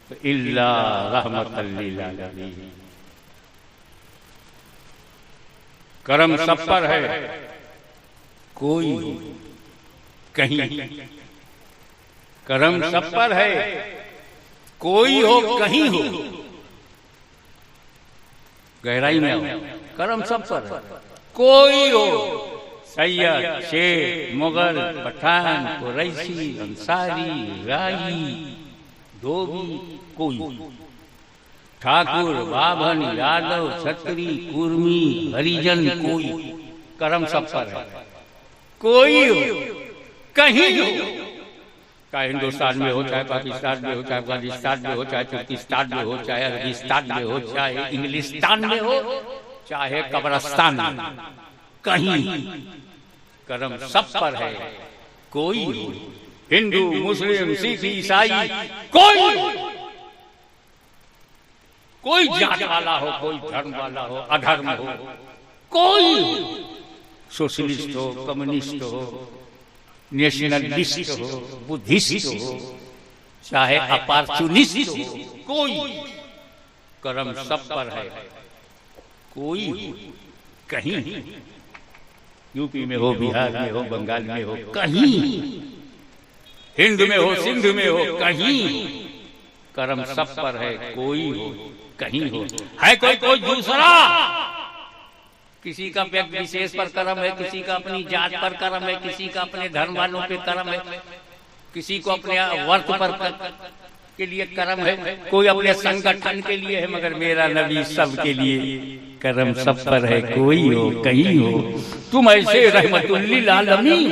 तो इल्ला रहमतल लिल आलमीन। करम सब पर है, कोई कहीं। करम सब पर है, कोई हो कहीं हो, गहराई में हो। करम सब पर है, कोई हो, सैयद, शेख, मुगल, पठान, कुरैशी, अंसारी, राई, धोबी, कोई, ठाकुर, बाभन, यादव, छत्री, कुर्मी, हरिजन, कोई। करम सब पर है, कोई हो कहीं हो, चाहे हिंदुस्तान में हो, चाहे पाकिस्तान में हो, चाहे अफगानिस्तान में हो, चाहे तुर्किस्तान में हो, चाहे अरबिस्तान में हो, चाहे इंग्लिस्तान में हो, चाहे कब्रिस्तान में, कहीं करम सब पर है, कोई हो। हिंदू, मुस्लिम, सिख, ईसाई, कोई जात वाला हो, कोई धर्म वाला हो, अधर्म हो, कोई सोशलिस्ट हो, कम्युनिस्ट हो, नेशनलिस्ट हो, बुद्धिस्ट हो, चाहे अपॉर्चुनिस्ट हो, कोई करम सब पर है, कोई कहीं। यूपी में हो, बिहार में हो, बंगाल में हो, कहीं, हिंद में हो, सिंध में हो, कहीं करम सब पर है, कोई हो कहीं हो। है कोई दूसरा, किसी का व्यक्ति विशेष पर कर्म है, किसी का अपनी जात पर कर्म है, किसी का अपने धर्म वालों पे कर्म है, किसी को अपने वर्ग पर के लिए कर्म है, कोई अपने संगठन के लिए है, मगर मेरा नबी सबके लिए कर्म सब पर है, कोई हो कहीं हो। तुम ऐसे रहमतुल लिल आलमीन,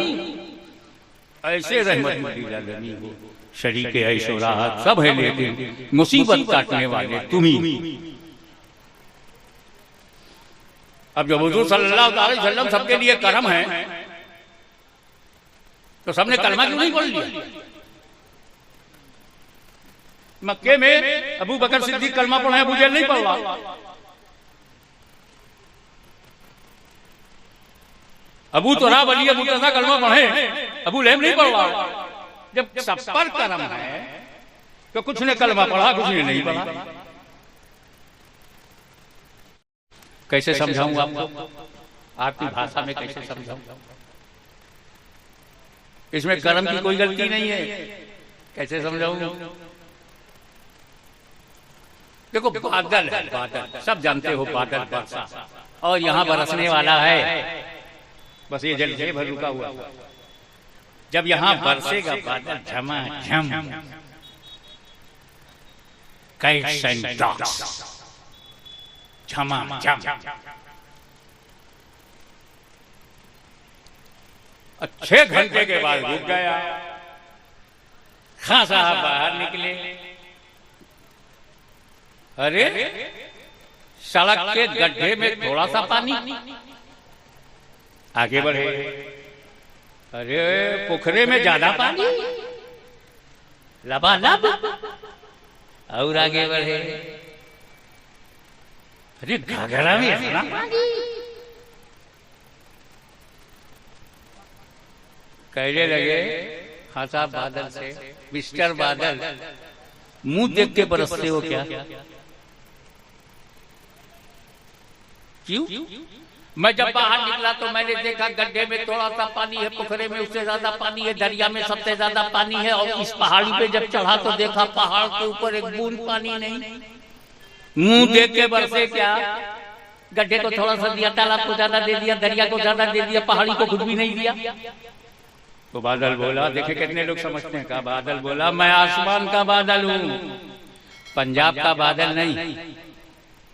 ऐसे रहमतुल लिल आलमीन हो। शरीके ऐशो राहत सब है, लेकिन मुसीबत काटने वाले तुम ही। अब जब हुजूर सल्लल्लाहु अलैहि वसल्लम सबके लिए करम है, तो सबने कलमा क्यों नहीं पढ़ लिया? मक्के में अबू बकर सिद्दीक कलमा पढ़े, अबू जहल नहीं पढ़ा। अबू तुराब अली अबू तसा कलमा पढ़े, अबू लहब नहीं पढ़ा। जब सब पर करम है तो कुछ ने कलमा पढ़ा, कुछ ने नहीं पढ़ा। कैसे समझाऊं आपको, आपकी भाषा में कैसे समझाऊं? इसमें कर्म की कोई गलती नहीं है, कैसे समझाऊं? देखो बादल है, बादल सब जानते हो, बादल बरसा और यहाँ बरसने वाला है, बस ये जल भर रुका हुआ। जब यहाँ बरसेगा बादल झमाझम, झमाझम, 6 घंटे के बाद रुक गया। खां साहब बाहर निकले, अरे सड़क के गड्ढे में थोड़ा सा पानी, आगे बढ़े, अरे पोखरे में ज्यादा पानी, लबालब, और आगे बढ़े, अरे घाघरा में इतना पानी। कहने लगे हाँ साहब बादल से, मिस्टर बादल मुंह देख के बरसते हो क्या? क्यों? मैं जब बाहर निकला तो मैंने देखा गड्ढे में थोड़ा सा पानी है, पोखरे में उससे ज्यादा पानी है, दरिया में सबसे ज्यादा पानी है, और इस पहाड़ी पे जब चढ़ा तो देखा पहाड़ के ऊपर एक बूंद पानी नहीं। मुंह देख के बरसे क्या? गड्ढे को थोड़ा सा दिया, तालाब को ज्यादा दे दिया, दरिया को ज्यादा दे दिया, पहाड़ी को कुछ भी नहीं दिया। तो बादल बोला, देखे कितने लोग समझते हैं, कहा बादल बोला मैं आसमान का बादल हूँ, पंजाब का बादल नहीं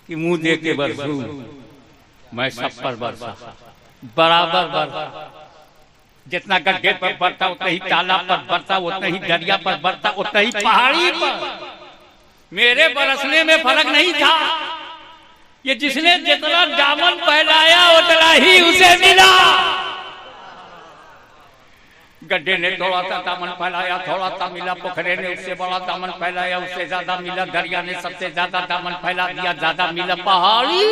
कि मुंह देख के बरसूं, मैं सब पर बरसा, बराबर बरसा। जितना गड्ढे पर बरता उतना ही तालाब पर बरता, उतना ही दरिया पर बरता, उतना ही पहाड़ी पर। मेरे बरसने में फर्क नहीं था, ये जिसने जितना दामन फैलाया उतना ही उसे मिला। गड्ढे ने थोड़ा सा दामन फैलाया, थोड़ा सा मिला, पोखरे ने उससे बड़ा दामन फैलाया, उससे ज्यादा मिला, दरिया ने सबसे ज्यादा दामन फैला दिया, ज्यादा मिला। पहाड़ी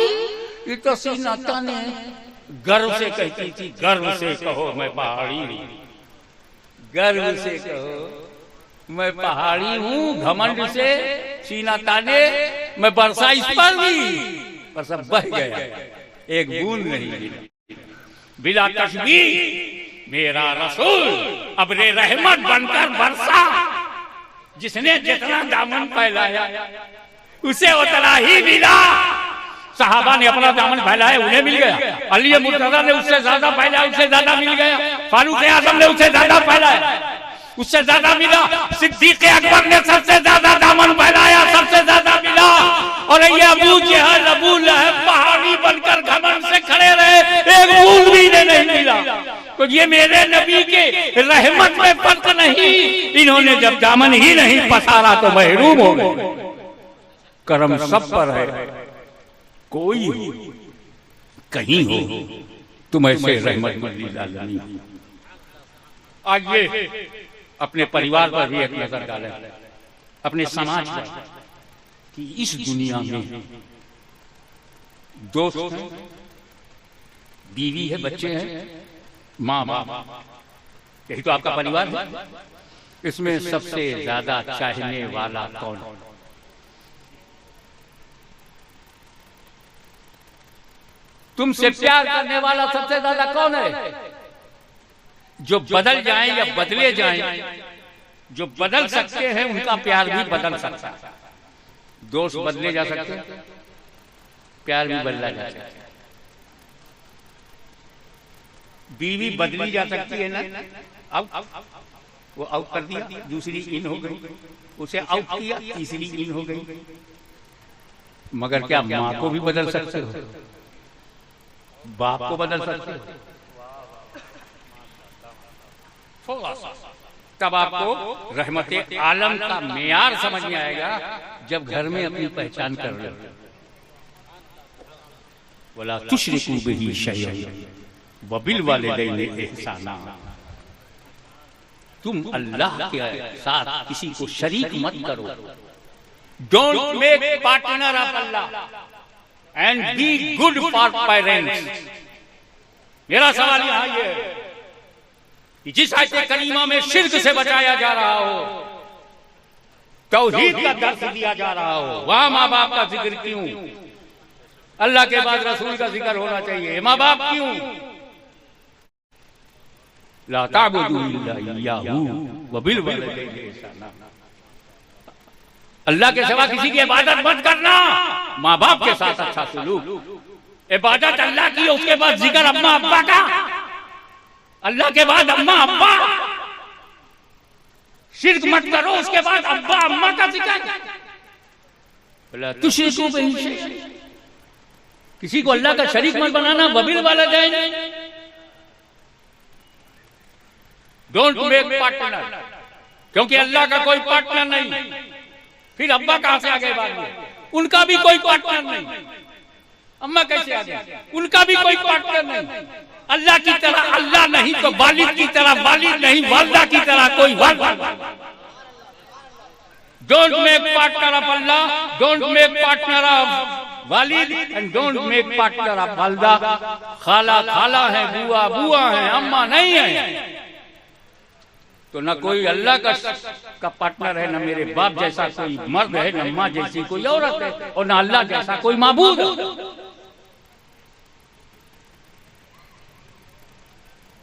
ये तो सीनाता ने गर्व से कहती थी, गर्व से कहो मैं पहाड़ी हूँ, गर्व से कहो मैं पहाड़ी हूँ, घमंड से सीना ताने, मैं बरसा इस पर भी, पर सब बह गया, एक बूंद नहीं गिरा। बिला तशबीह मेरा रसूल अब्रे रहमत बनकर बरसा, जिसने जितना दामन फैलाया उसे उतना ही मिला। सहाबा ने अपना दामन फैलाया, उन्हें मिल गया। अली मुर्तज़ा ने उससे ज्यादा फैलाया, उससे ज्यादा मिल गया। फारूक आज़म ने उससे ज्यादा फैलाया, उससे ज्यादा मिला। सिद्दीक़ अकबर ने सबसे ज्यादा दामन फैलाया, सबसे ज्यादा मिला। और ये अबू जहल, अबू लहब पहाड़ी बनकर घमंड से खड़े रहे, एक बूंद भी नहीं मिला। तो ये मेरे नबी के रहमत में फर्क नहीं, इन्होंने जब दामन ही नहीं पसारा तो महरूम हो गए। करम सब पर है, कोई कहीं हो तुम ऐसे रहमत नहीं। आज ये अपने परिवार पर भी एक नजर डालें, अपने समाज पर, कि इस दुनिया में दोस्त हैं, बीवी है, बच्चे हैं, माँ बाप, यही तो आपका परिवार है। इसमें सबसे ज्यादा चाहने वाला कौन है? तुमसे प्यार करने वाला सबसे ज्यादा कौन है? जो बदल जाएं या बदले जाएं, जो बदल सकते हैं उनका प्यार भी बदल सकता है। दोस्त बदले जा सकते हैं, प्यार भी बदला जा सकता है। बीवी बदली जा सकती है ना, आउट, वो आउट कर दिया, दूसरी इन हो गई, उसे आउट किया, तीसरी इन हो गई। मगर क्या माँ को भी बदल सकते हो? बाप को बदल सकते हो? तब आपको रहमत आलम का मेयार समझ में आएगा, जब घर में अपनी पहचान कर लो। बोला तुशरिकू बिही शैअन व बिल वालिदैनि इहसाना, तुम अल्लाह के साथ किसी को शरीक मत करो। Don't make partner of Allah and be good for parents. मेरा सवाल यहां ये है कि जिस आयत करीमा में शिर्क से बचाया जा रहा हो, तौहीद का दर्स दिया जा रहा हो, वहां माँ बाप का जिक्र क्यों? अल्लाह के बाद रसूल का जिक्र होना चाहिए, माँ बाप क्यों? ला ताबुदू इल्ला इय्याहू व बिल वालिदैनि इहसाना, अल्लाह के सिवा किसी की इबादत मत करना, माँ बाप के साथ अच्छा सुलूक। इबादत अल्लाह की, उसके बाद जिक्र अम्मा अब्बा का, अल्लाह के बाद अम्मा अब्बा। शिर्क मत करो, उसके बाद अब्बा अम्मा का जिक्र। तुशरिकू बिही शैअन, किसी को अल्लाह का शरीक मत बनाना। वबिल वालिदैनि, डोंट मेक पार्टनर, क्योंकि अल्लाह का कोई पार्टनर नहीं। फिर अब्बा कहां से आ गए बाद में? उनका भी कोई पार्टनर नहीं। अम्मा कैसे आ गए? उनका भी कोई पार्टनर नहीं। अल्लाह की तरह अल्लाह नहीं तो वालिद की तरह वालिद नहीं, वालिदा की तरह कोई वालिद। Don't make partner of Allah, don't make partner of वालिद and don't make partner of वालिदा। खाला खाला है, बुआ बुआ है, अम्मा नहीं है। तो न कोई अल्लाह का पार्टनर है, न मेरे बाप जैसा कोई मर्द है, न माँ जैसी कोई औरत है, और न अल्लाह जैसा कोई माबूद है।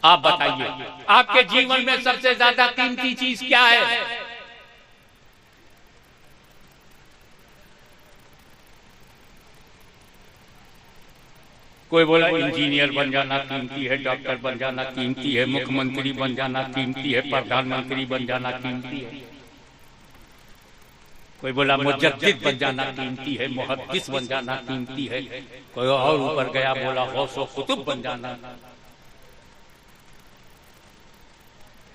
आप बताइए, आपके जीवन में सबसे ज्यादा कीमती चीज क्या है? कोई बोला इंजीनियर बन जाना कीमती है, डॉक्टर बन जाना कीमती है, मुख्यमंत्री बन जाना कीमती है, प्रधानमंत्री बन जाना कीमती है। कोई बोला मुजद्दिद बन जाना कीमती है, मुहद्दिस बन जाना कीमती है। कोई और ऊपर गया बोला गौस व कुतुब बन जाना,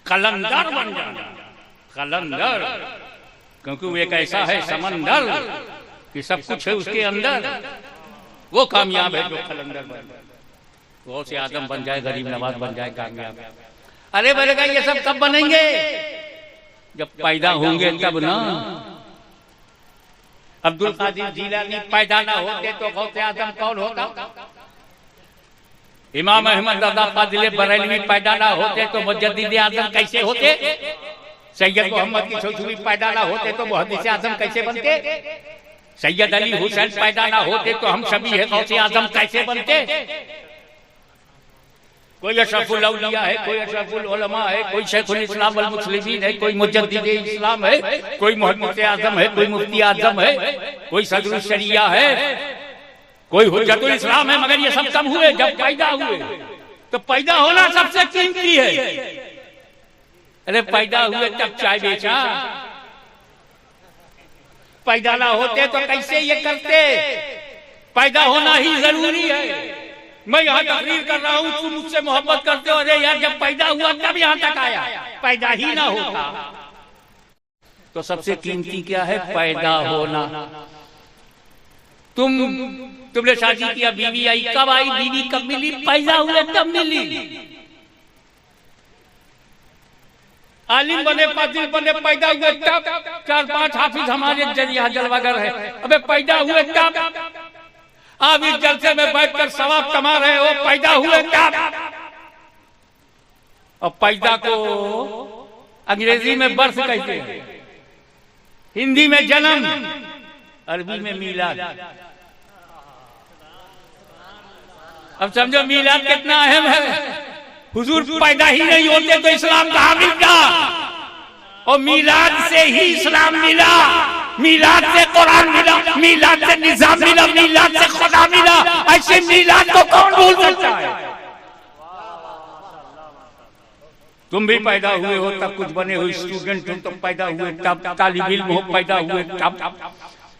कलंदर बन जाना। कलंदर क्योंकि वो एक ऐसा है समंदर कि सब कुछ है उसके अंदर। वो कामयाब है जो कलंदर बन जाए, वो से आदम बन जाए, गरीब नवाज बन जाए, कामयाब। अरे बोलेगा ये सब कब बनेंगे? जब पैदा होंगे तब ना। अब्दुल कादिर जीलानी पैदा ना होते तो गौसे आदम कौन होता? इमाम अहमद रज़ा फाज़िल बरेलवी पैदा ना होते तो मुजद्दिद आज़म कैसे होते? सैयद मोहम्मद की छुई पैदा ना होते तो मुहद्दिस आजम कैसे बनते? सैयद अली हुसैन पैदा ना होते तो हम सभी है गौसे आजम कैसे बनते? कोई अशरफुल औलिया है, कोई अशरफुल उलमा है, कोई शेखुल इस्लाम वल मुस्लिमीन है, कोई मुजद्दिद इस्लाम है, कोई मुहद्दिस आजम है, कोई मुफ्ती आजम है, कोई सदरुल शरिया है, कोई हुज्जतुल इस्लाम है। मगर ये सब कब हुए? जब पैदा हुए। तो पैदा होना सबसे कीमती है। अरे पैदा हुए तब चाय बेचा, पैदा ना होते तो कैसे ये करते? पैदा होना ही जरूरी है। मैं यहाँ तकरीर कर रहा हूँ, तुम मुझसे मोहब्बत करते हो। अरे यार, जब पैदा हुआ तब यहाँ तक आया, पैदा ही ना होता तो सबसे कीमती क्या है? पैदा होना। तुमने शादी किया, बीवी आई, कब आई? बीवी कब मिली? पैदा हुए तब मिली। आलिम बने, फाजिल बने, पैदा हुए तब। 4-5 हाफिज हमारे जरिया जलवागर है, अबे पैदा हुए तब। आप इस जलसे में बैठकर सवाब कमा रहे हो, पैदा हुए तब। और पैदा को अंग्रेजी में बर्थ कहते हैं, हिंदी में जन्म, अरबी में मीलाद। अब समझो मीलाद कितना अहम है। हुजूर पैदा ही नहीं होते तो इस्लाम कहाँ मिलता? और मीलाद से ही इस्लाम मिला, मीलाद से कुरान मिला, मीलाद से निजाम मिला, मीलाद से खुदा मिला। ऐसे मीलाद को कौन भूल सकता है? तुम भी पैदा हुए हो तब कुछ बने हो, स्टूडेंट हो तो पैदा हुए तब, तालिब इल्म हो पैदा हुए तब,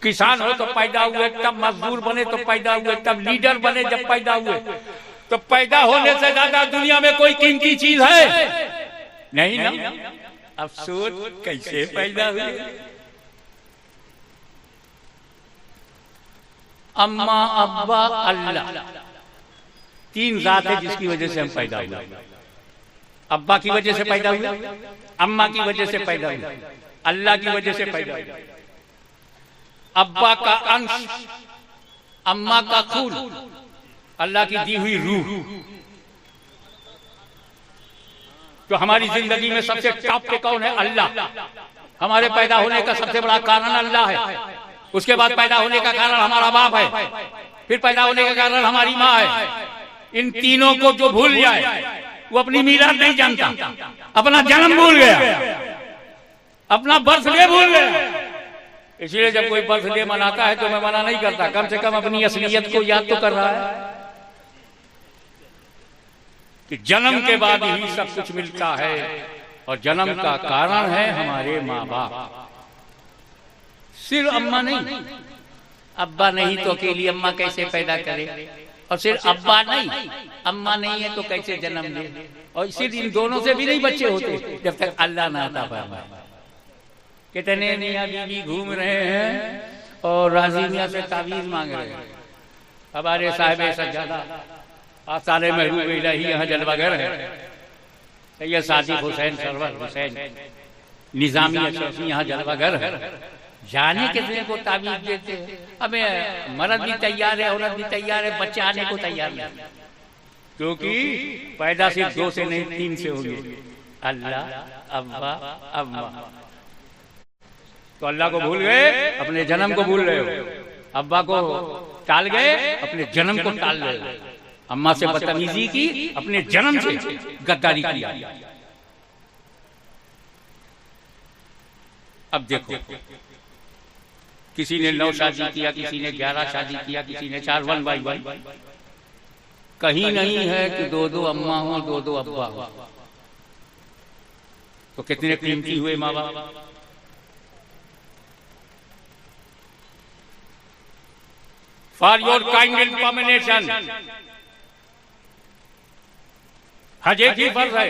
किसान हो तो पैदा हुए तब, मजदूर बने तो पैदा हुए तब, लीडर बने जब पैदा हुए। तो पैदा होने से ज्यादा दुनिया में कोई कीमती चीज है नहीं ना? अब सोच कैसे पैदा हुए। अम्मा, अब्बा, अल्लाह, 3 जात है जिसकी वजह से हम पैदा हुए। अब्बा की वजह से पैदा हुए, अम्मा की वजह से पैदा हुए, अल्लाह की वजह से पैदा हुए। अब्बा का अंश, अम्मा का खून, अल्लाह की दी हुई रूह। तो हमारी जिंदगी में सबसे टॉप पे कौन है? अल्लाह। हमारे पैदा होने का सबसे बड़ा कारण अल्लाह है। उसके बाद पैदा होने का कारण हमारा बाप है, फिर पैदा होने का कारण हमारी माँ है। इन तीनों को जो भूल जाए वो अपनी मीलाद नहीं जानता, अपना जन्म भूल गया, अपना बर्थडे भूल गया। इसलिए जब कोई बर्थडे मनाता है तो मैं मना नहीं करता, कम से कम अपनी असलियत को याद तो कर रहा है कि जन्म के बाद ही सब कुछ मिलता है। और जन्म का कारण है हमारे माँ बाप। सिर्फ अम्मा नहीं, अब्बा नहीं तो अकेली अम्मा कैसे पैदा करे? और सिर्फ अब्बा नहीं, अम्मा नहीं है तो कैसे जन्म ले? और सिर्फ इन दोनों से भी नहीं बच्चे होते जब तक अल्लाह ना अता फरमाए। कितने मियाँ बीवी घूम रहे हैं और राजी मियाँ से तावीज मांग रहे हैं। हमारे साहिब सज्जादा आसारे महबूब इलाही यहाँ जलवागर है, सैयद सादिक हुसैन सरवर हुसैन निजामी अशरफी यहाँ जलवागर है। जाने कितने को ताबीज देते हैं। अबे मर्द भी तैयार है, औरत भी तैयार है, बच्चे आने को तैयार नहीं, क्योंकि पैदा सिर्फ 2 से नहीं 3 से होगी, अल्लाह, अब्बा, अम्मा। तो अल्लाह को भूल गए, अपने जन्म को भूल रहे हो। अब्बा को टाल गए, अपने जन्म को टाल रहे हो। अम्मा से बदतमीजी की, अपने जन्म से गद्दारी किया। अब देखो, किसी ने 9 शादी किया, किसी ने 11 शादी किया, किसी ने 4 1 बाई 1। कहीं नहीं है कि 2-2 अम्मा हो, 2-2 अब्बा हो। तो कितने कीमती हुए माँ बाप। फॉर योर काइंड इन्फॉर्मेशन, हज एक ही फर्ज है,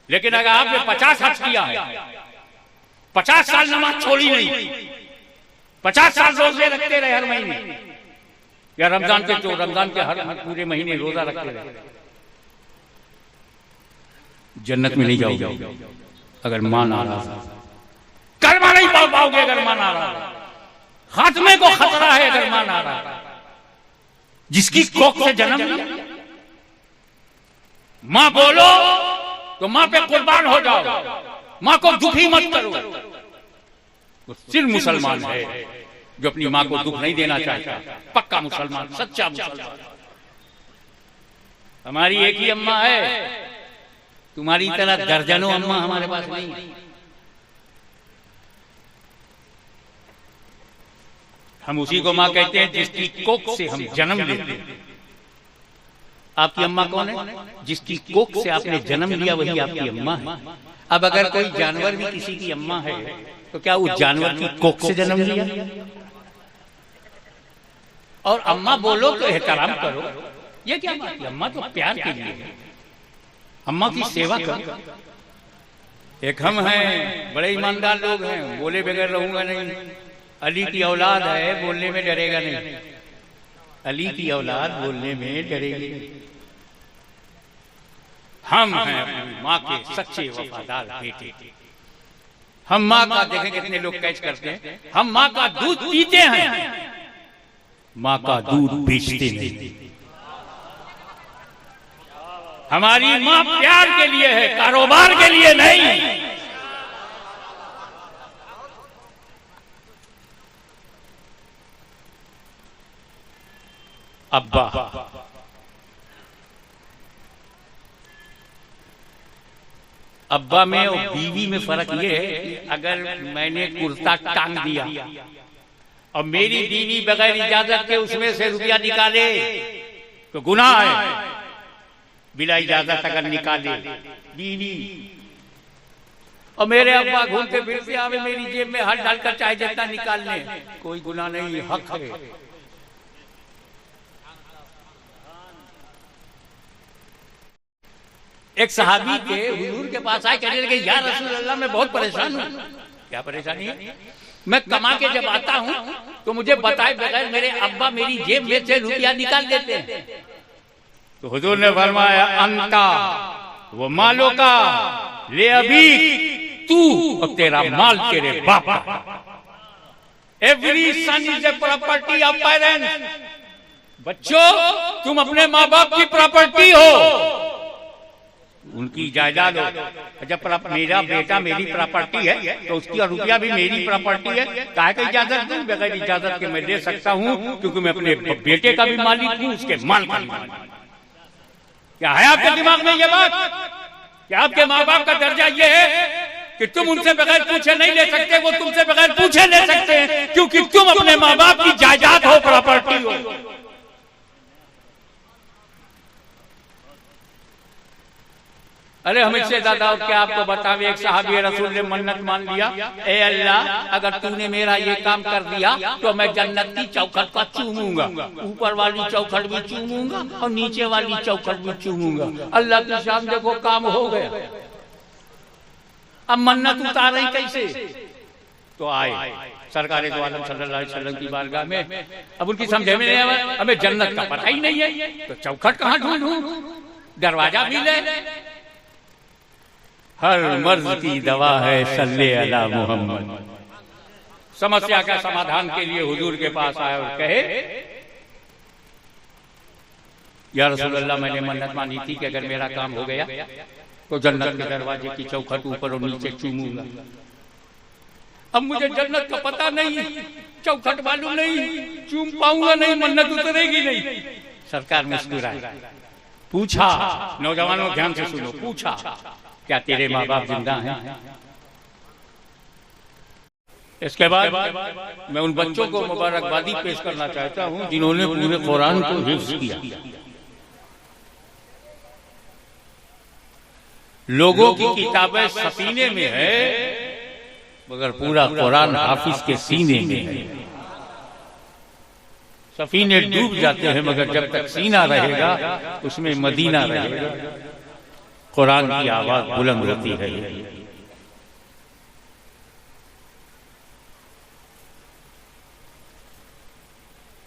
लेकिन अगर आपने 50 हज किया है, 50 साल नमाज छोड़ी नहीं, 50 साल रोजे रखते रहे हर महीने, या रमजान के हर पूरे महीने रोजा रखते रहे, जन्नत में नहीं जाओगे अगर मां नाराज है। कलमा नहीं पढ़ पाओगे अगर मां नाराज है। खात्मे को खतरा है अगर मां नाराज है। जिसकी कोख से जन्म लिया, मां बोलो तो मां पे कुर्बान हो जाओ। माँ को दुखी मत करो। वो सिर्फ मुसलमान है जो अपनी माँ को दुख नहीं देना चाहता, पक्का मुसलमान, सच्चा मुसलमान। हमारी एक ही अम्मा है, तुम्हारी तरह दर्जनों अम्मा हमारे पास नहीं है। हम उसी को माँ कहते हैं जिसकी कोख से हम जन्म लेते हैं। आपकी अम्मा कौन है? जिसकी कोख से आपने जन्म लिया वही आपकी अम्मा है। अब अगर कोई जानवर भी किसी की अम्मा है तो क्या उस जानवर की कोख से जन्म लिया? और अम्मा बोलो तो एहतराम करो, ये क्या बात है? अम्मा तो प्यार के लिए है, अम्मा की सेवा करो। एक हम हैं, बड़े ईमानदार लोग हैं, बोले बगैर रहूंगा नहीं। अली की औलाद है, बोलने में डरेगा नहीं। अली की औलाद बोलने में डरेगी नहीं। हम हैं अपनी माँ के सच्चे वफादार बेटे। हम माँ का, देखें कितने लोग कैच करते हैं, हम माँ का दूध पीते हैं, माँ का दूध बेचते नहीं। हमारी माँ प्यार के लिए है, कारोबार के लिए नहीं। अब्बा, अब्बा में और बीवी में फर्क ये है कि अगर मैंने कुर्ता टांग दिया और मेरी बीवी बगैर इजाजत के उसमें से रुपया निकाले तो गुनाह है। बिना इजाजत अगर निकाले बीवी, और मेरे अब्बा घूमते फिरते आवे मेरी जेब में हाथ डालकर चाहे जितना निकालने, कोई गुनाह नहीं, हक है। एक सहाबी के हुजूर के पास आए, कहने लगे या रसूल अल्लाह मैं बहुत परेशान हूँ। क्या परेशानी है? मैं कमा के जब आता हूँ तो मुझे बताए बगैर मेरे अब्बा मेरी जेब में से रुपया निकाल देते हैं। तो हुजूर ने फरमाया अंता वो मालो का ले, अभी तू और तेरा माल तेरे बाप का। Every son is a property of parents. बच्चों, तुम अपने माँ बाप की प्रॉपर्टी हो, उनकी जायदाद हो। जब मेरा बेटा मेरी प्रॉपर्टी है तो उसकी रुपया भी मेरी प्रॉपर्टी है। काहे की इजाजत दूं? बगैर इजाजत के मैं दे सकता हूँ, क्योंकि मैं अपने बेटे का भी मालिक हूँ, उसके माल का भी मालिक। क्या है आपके दिमाग में ये बात? क्या आपके माँ बाप का दर्जा ये है कि तुम उनसे बगैर पूछे नहीं ले सकते, वो तुमसे बगैर पूछे ले सकते हैं, क्योंकि तुम अपने माँ बाप की जायदाद हो, प्रॉपर्टी हो। अरे हम इससे ज्यादा और क्या आपको बतावे। एक सहाबी रसूल ने मन्नत मान लिया, ए अल्लाह अगर तूने मेरा ये काम कर दिया तो मैं जन्नत की चौखट का चूमूंगा, ऊपर वाली चौखट भी चूमूंगा और नीचे वाली चौखट भी चूमूंगा। अल्लाह की शान देखो, काम हो गया। अब मन्नत उतार रही कैसे? तो आए सरकार दो आलम सल्लल्लाहु अलैहि वसल्लम की बारगाह में। अब उनकी समझे में नहीं आया, हमें जन्नत का पता ही नहीं है तो चौखट कहाँ ढूंढूं, दरवाजा मिले। हर मर्ज की दवा है सल्ले अला मोहम्मद। समस्या का समाधान के लिए हुजूर के पास आया और कहे या रसूल अल्लाह मैंने मन्नत मानी थी कि अगर मेरा काम हो गया तो जन्नत के दरवाजे की चौखट ऊपर और नीचे चूमूंगा। अब मुझे जन्नत का पता नहीं, चौखट मालूम नहीं, चूम पाऊंगा नहीं, मन्नत उतरेगी नहीं। सरकार मुस्कुराए, पूछा, नौजवानों ध्यान से सुनो, पूछा क्या तेरे माँ बाप जिंदा हैं? इसके बाद मैं उन बच्चों को मुबारकबादी पेश करना चाहता हूँ जिन्होंने पूरे कुरान को हिफ्ज किया। लोगों की किताबें सफीने में है मगर पूरा कुरान हाफिज के सीने में है। सफीने डूब जाते हैं मगर जब तक सीना रहेगा उसमें मदीना रहेगा, कुरान की आवाज बुलंद होती है।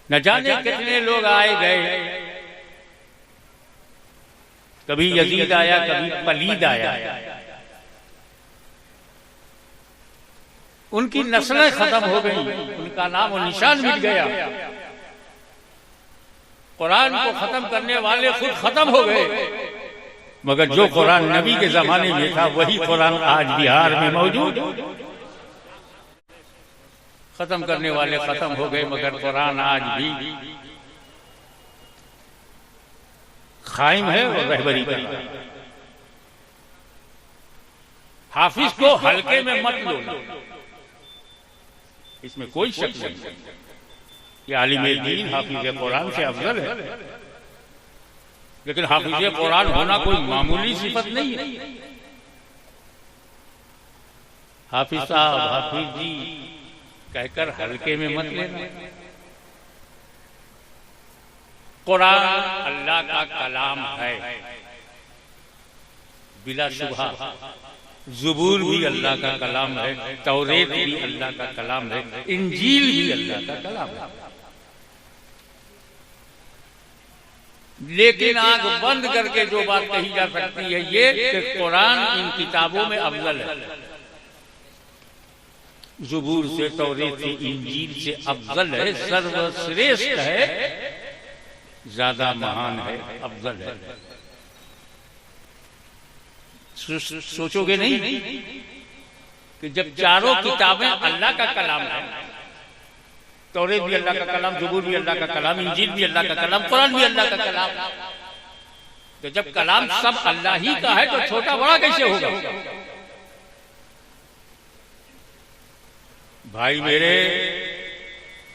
न जाने कितने लोग आए गए, कभी यजीद आया, कभी पलीद आया, उनकी नस्लें खत्म हो गई, उनका नाम और निशान मिट गया। कुरान को खत्म करने वाले खुद खत्म हो गए। मगर जो कुरान नबी के जमाने में था वही कुरान आज बिहार में मौजूद। खत्म करने वाले खत्म हो गए, मगर कुरान आज भी कायम है और रहबरी कर रहा है। हाफिज को हल्के में मत लो, इसमें कोई शक नहीं। ये आलिम दीन हाफिज कुरान से अफजल है, लेकिन हाफिज कुरान होना कोई मामूली सिफत नहीं है। हाफिज साहब, हाफिज जी कहकर हल्के में मत लेना। कुरान अल्लाह का कलाम है बिला शुबहा। ज़ुबूर भी अल्लाह का कलाम है, तौरेत भी अल्लाह का कलाम है, इंजील भी अल्लाह का कलाम है। लेकिन आंख बंद करके जो बात कही जा सकती है ये कि कुरान इन किताबों में अफजल है। ज़ुबूर से, तौरेत से, इंजील से अफजल है, सर्वश्रेष्ठ है, ज्यादा महान है, अफजल है। सोचोगे नहीं कि जब चारों किताबें अल्लाह का कलाम है, तौरेत भी अल्लाह का कलाम, ज़ुबूर भी अल्लाह का कलाम, इंजील भी अल्लाह का कलाम, कुरान भी अल्लाह का कलाम, तो जब कलाम सब अल्लाह ही का है तो छोटा बड़ा कैसे होगा? भाई मेरे,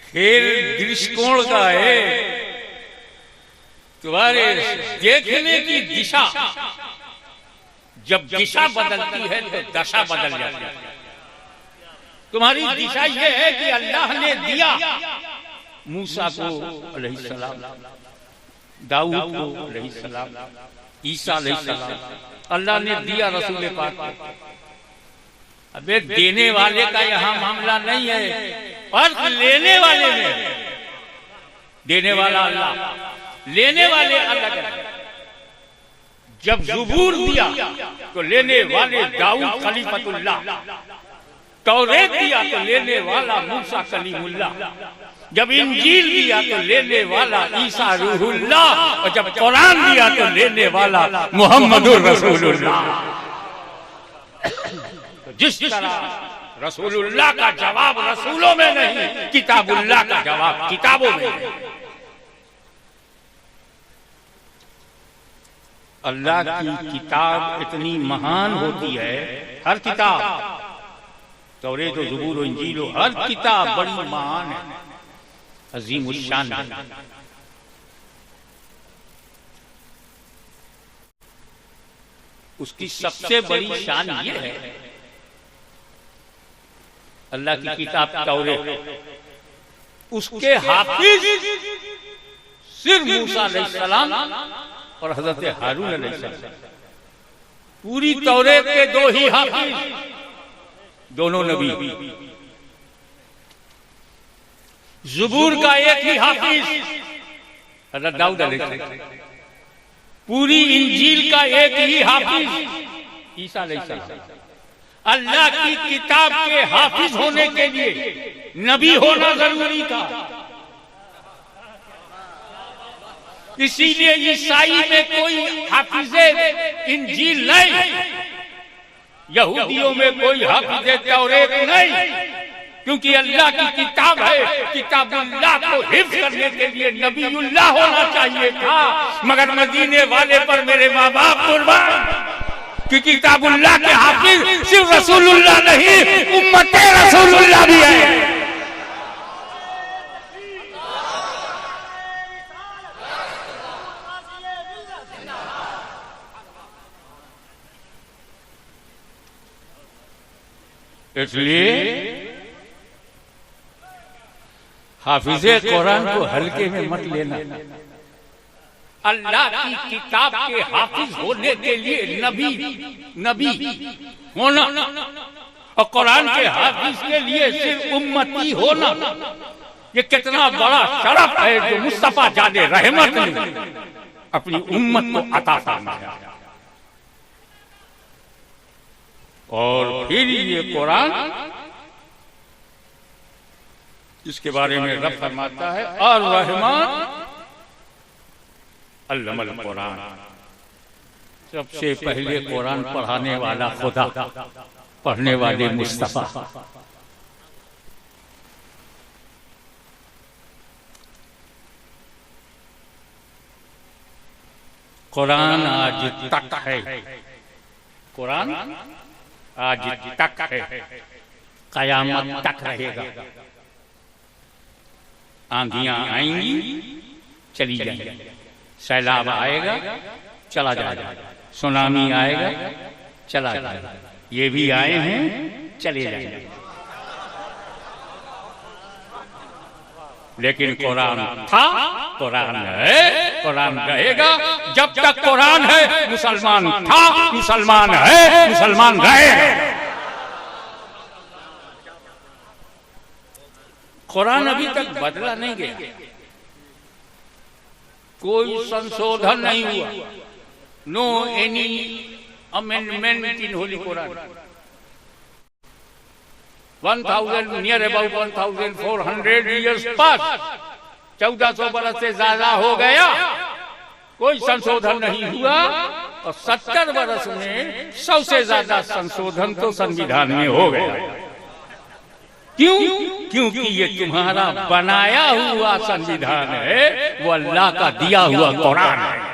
खेल दृष्टिकोण का है। तुम्हारे देखने की दिशा जब दिशा बदलती है तो दशा बदल जाती है। तुम्हारी दिशा यह है कि अल्लाह ने दिया मूसा को अलैहिस्सलाम, दाऊद को अलैहिस्सलाम, ईसा अलैहिस्सलाम, अल्लाह ने दिया रसूल पाक को। अबे देने वाले का यहाँ मामला नहीं है, फर्क लेने वाले में। देने वाला अल्लाह, लेने वाले अलग है। जब ज़ुबूर दिया तो लेने वाले दाऊद खलीफतुल्लाह, तौरेत दिया तो लेने वाला मूसा कलीमुल्लाह, जब इंजील दिया तो लेने वाला ईसा रूहुल्लाह, और जब कुरान दिया तो लेने वाला मुहम्मदुर रसूलुल्लाह। जिस तरह रसूलुल्लाह का जवाब रसूलों में नहीं, किताबुल्लाह का जवाब किताबों में नहीं। अल्लाह की किताब इतनी महान होती है, हर किताब, तौरेत और ज़ुबूर और इंजील, हर किताब बड़ी महान है, अजीम उश्शान है। उसकी सबसे बड़ी शान ये है, अल्लाह की किताब तौरेत, उसके हाफिज सिर्फ मूसा अलैहिस्सलाम और हजरत हारून अलैहिस्सलाम। पूरी तौरेत के दो ही हाफिज, दोनों नबी। ज़ुबूर का एक ही हाफिज हजरत दाऊद अलैहिस्सलाम। पूरी इंजील का एक ही हाफिज ईसा अलैहिस्सलाम। अल्लाह की किताब के हाफिज होने के लिए नबी होना जरूरी था। इसीलिए ईसाई में कोई हाफिजे इंजील नहीं, यहूदियों में कोई हाफिजे तौरेत नहीं, क्योंकि अल्लाह की किताब है। किताबुल्लाह को हिफ्ज़ करने के लिए नबीउल्लाह होना चाहिए था, मगर मदीने वाले पर मेरे माँ बाप कुर्बान कि किताबुल्लाह के हाफिज सिर्फ रसूलुल्लाह नहीं, उम्मते रसूलुल्लाह भी है। इसलिए हाफिजे कुरान को हल्के में मत लेना। अल्लाह की किताब के हाफिज होने के लिए नबी होना और कुरान के हाफिज के लिए सिर्फ उम्मती होना, ये कितना बड़ा शरफ है जो मुस्तफा जाने रहमत ने अपनी उम्मत को अता फरमाया। और फिर ये कुरान, इसके बारे में रब फरमाता है और रहमान अल्लमल कुरान, सबसे पहले कुरान पढ़ाने वाला खुदा, पढ़ने वाले मुस्तफा। कुरान आज तक है, कुरान आज तक है, कयामत तक रहेगा। आंधियां आएंगी, चली जाएंगी, सैलाब आएगा, चला जाएगा, सुनामी आएगा, चला जाएगा, ये भी आए हैं, चले जाएंगे। लेकिन कुरान था, कुरान है, कुरान रहेगा। जब तक कुरान है मुसलमान था, मुसलमान है, मुसलमान रहेगा। कुरान अभी तक बदला नहीं गया, कोई संशोधन नहीं हुआ। No any amendment in holy Quran. 1000 near about 1400 years pass, 1400 बरस से ज्यादा हो गया, कोई संशोधन नहीं हुआ। और 70 बरस में 100 से ज्यादा संशोधन तो संविधान में हो गया। क्यों? क्योंकि ये तुम्हारा बनाया हुआ संविधान है, वो अल्लाह का दिया हुआ कुरान है।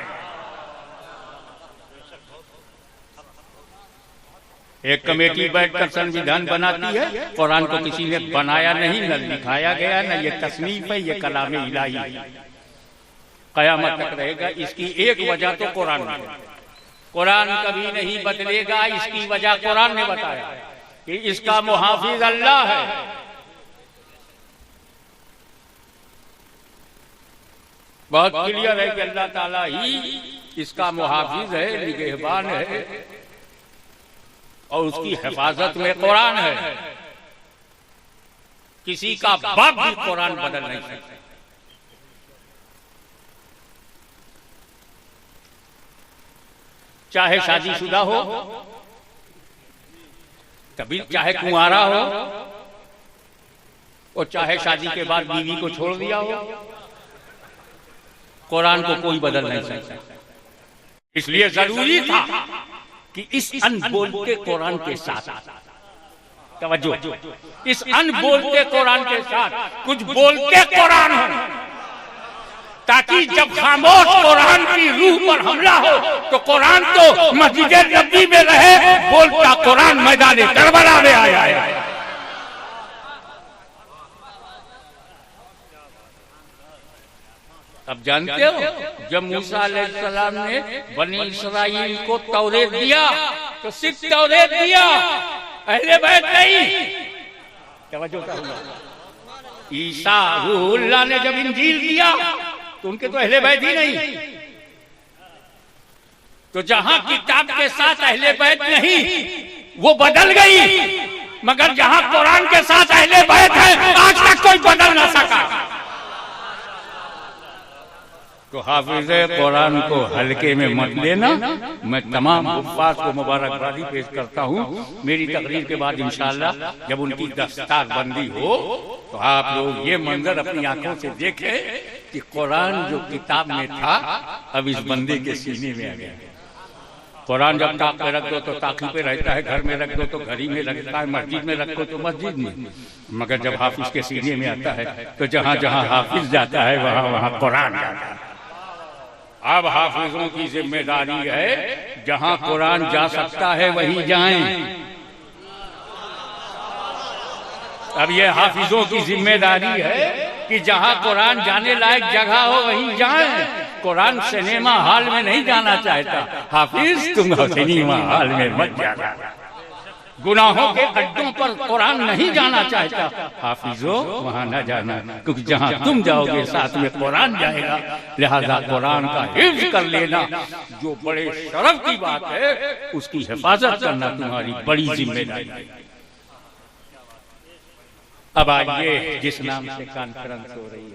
एक कमेटी बैठकर संविधान बनाती है, कुरान को किसी ने बनाया नहीं, न लिखाया गया, न ये तस्नीफ है, ये कलाम इलाही है। कयामत तक रहेगा। इसकी एक वजह तो कुरान है, कुरान कभी नहीं बदलेगा। इसकी वजह कुरान ने बताया कि इसका मुहाफिज अल्लाह है। बहुत क्लियर है कि अल्लाह ताला ही इसका मुहाफिज है, निगहबान है, और उसकी हिफाजत में कुरान है। किसी का बाप भी कुरान बदल नहीं सकता। चाहे शादीशुदा हो, कभी चाहे कुंवारा हो, और चाहे शादी के बाद बीवी को छोड़ दिया हो, कुरान को कोई बदल नहीं सकता। इसलिए जरूरी था कि इस अनबोलते कुरान के साथ, तवज्जो, इस अनबोलते कुरान के साथ कुछ बोलते कुरान हो, ताकि जब खामोश कुरान की रूह पर हमला हो तो कुरान तो मस्जिद नबी में रहे, बोलता कुरान मैदान करबला में आया है। अब जानते हो, जब मूसा अलैहिस्सलाम ने बनी इस्राइल को तौरेत दिया तो सिर्फ तौरेत दिया, अहले बैत नहीं। ईसा रूहुल्लाह ने जब इंजील दिया तो उनके तो अहले बैत ही नहीं। तो जहां किताब के साथ अहले बैत नहीं, वो बदल गई, मगर जहां कुरान के साथ अहले बैत है, आज तक कोई बदल ना सका। तो हाफिज़े कुरान को हल्के में मत लेना। मैं तमाम हुफ़्फ़ाज़ को मुबारकबादी पेश करता हूँ। मेरी तकरीर के बाद इंशाअल्लाह जब उनकी दस्तार बंदी हो तो आप लोग ये मंजर अपनी आंखों से देखें कि कुरान जो किताब में था अब इस बंदे के सीने में आ गया। कुरान जब ताक पे रख दो तो ताकी पे रहता है, घर में रख दो तो घर ही में रखता है, मस्जिद में रखो तो मस्जिद में, मगर जब हाफिज के सीने में आता है तो जहाँ जहाँ हाफिज जाता है वहाँ वहाँ कुरान जाता है। अब हाफिजों की जिम्मेदारी है, जहां कुरान जा सकता है वहीं जाएं। अब ये हाफिजों की जिम्मेदारी है कि जहां कुरान जाने लायक जगह हो वहीं जाएं। कुरान सिनेमा हॉल में नहीं जाना चाहता। हाफिज तुम सिनेमा हॉल में मत जाना। गुनाहों के अड्डों पर कुरान नहीं जाना चाहता। हाफिजो वहां न जाना, क्योंकि जहां तुम जाओगे साथ में कुरान जाएगा। लिहाजा कुरान का हिफ्ज कर लेना जो बड़े शरफ की बात है, उसकी हिफाजत करना तुम्हारी बड़ी जिम्मेदारी है। अब आइए जिस नाम से कॉन्फ्रेंस हो रही